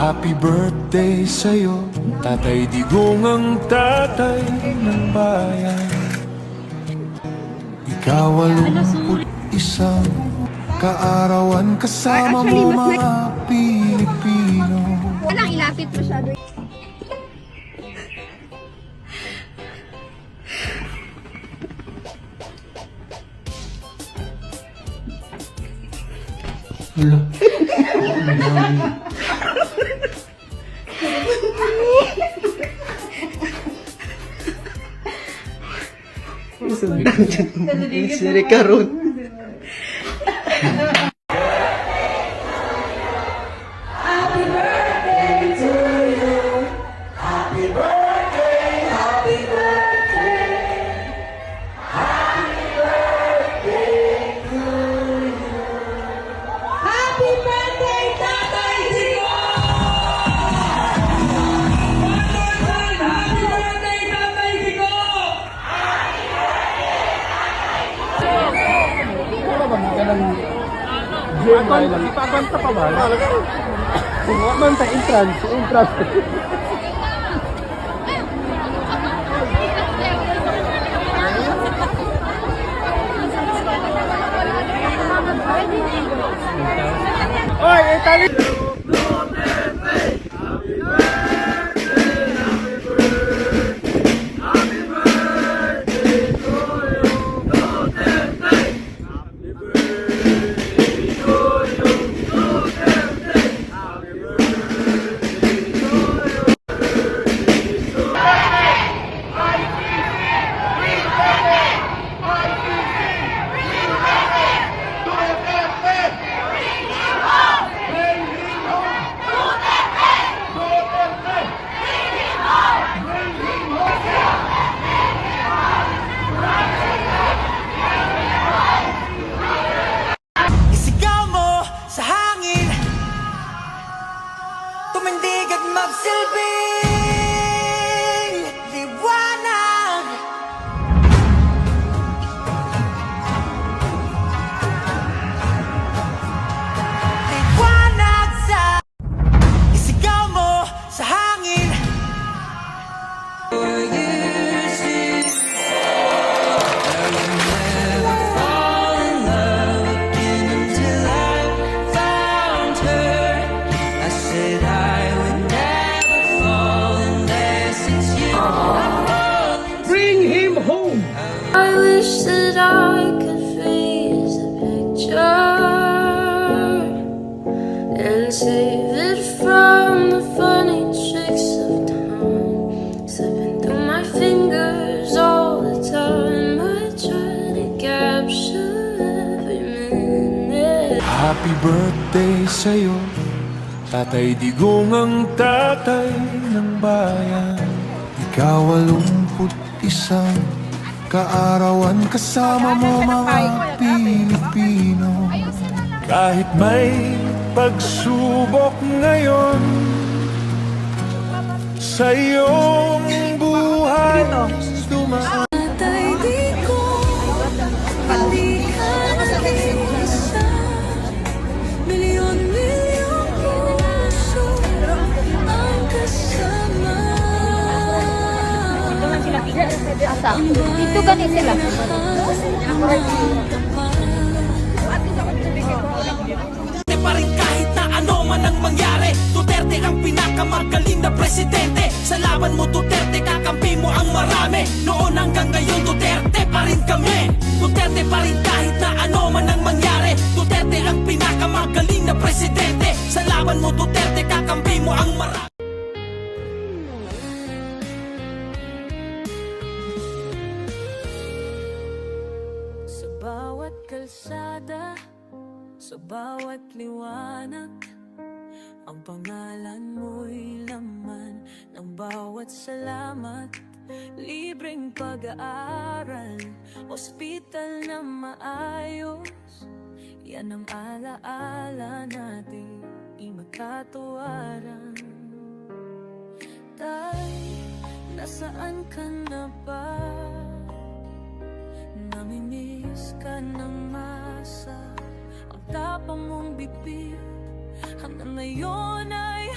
Happy birthday sa'yo, Tatay Digong, ang tatay ng bayan. Ikaw 81 kaarawan, kasama mo mga Pilipino. Walang ilapit masyado. Siri karun. Ipaganta pa ba? Huwag sa entrance. Oy, Italy! Tumindig at magsilbing liwanag. Liwanag sa isigaw mo sa hangin. I wish that I could freeze the picture and save it from the funny tricks of time, slipping through my fingers all the time. I try to capture every minute. Happy birthday sa'yo, Tatay Digong, ang tatay ng bayan. Ikaw 81 kaarawan, kasama mo mga Pilipino. Kahit may pagsubok ngayon sa iyong buhay dumaan. Tatay Digong, balikan ang isa, milyon-milyong puso ang kasama. Dito ganit sila. Duterte pa rin kahit na ano man ang mangyari. Duterte ang pinakamagaling na presidente. Sa laban mo Duterte, kakampi mo ang marami. Noon hanggang ngayon Duterte pa rin kami. Duterte pa rin kahit na ano man ang mangyari. Duterte ang pinakamagaling na presidente. Sa laban mo Duterte, kakampi mo ang marami. Sa bawat kalsada, sa bawat liwanag, ang pangalan mo'y laman ng bawat salamat. Libreng pag-aaral, ospital na maayos, yan ang alaala natin imagkatuwaran. Tay, nasaan ka na ba? Namimiss ka ng masa, ang tapang mong bibig hanggang ngayon ay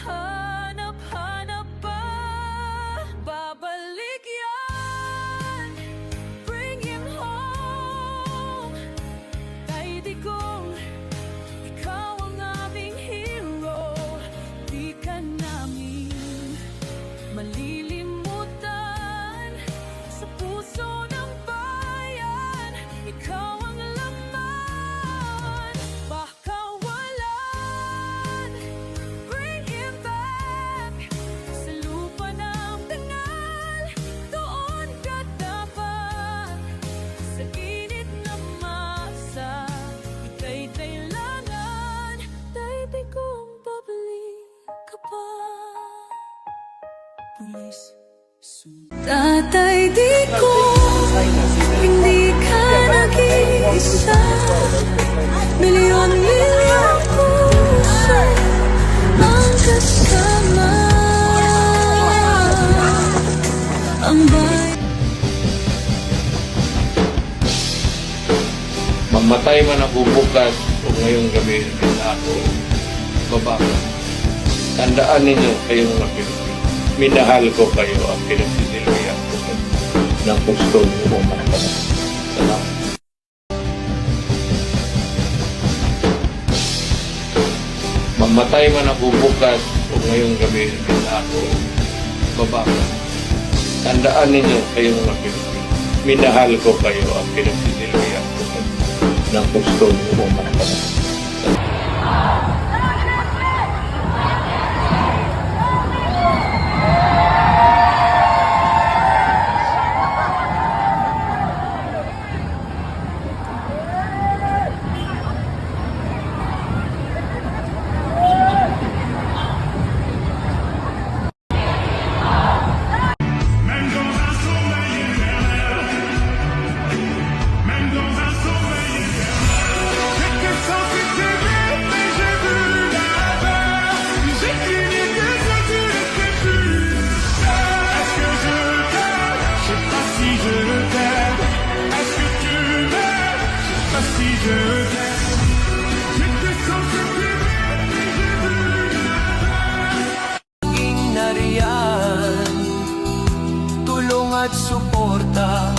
Tatay, di ko hindi ka nag-iisa. Milyon-milyon puso ang kasama. Ang bayan Mamatay man ako bukas o ngayong gabi na ako bababa. Tandaan ninyo kayong mga Pilipino. Minahal ko kayo ang pinagsisilbihan ko ng gusto mo mga kapatid. Salamat. Mamatay man ako bukas o ngayong gabi na ako bababa. Tandaan ninyo kayong mga Pilipino. Minahal ko kayo ang pinagsisilbihan ko ng gusto mo mga kapatid. Laging nariyan, tulong at suporta,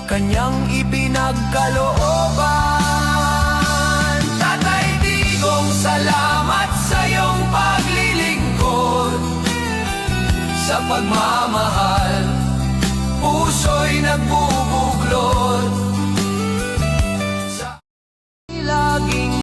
kanyang ipinagkalooban. Tatay Digong, salamat sa iyong paglilingkod. Sa pagmamahal, puso'y nagbuhay.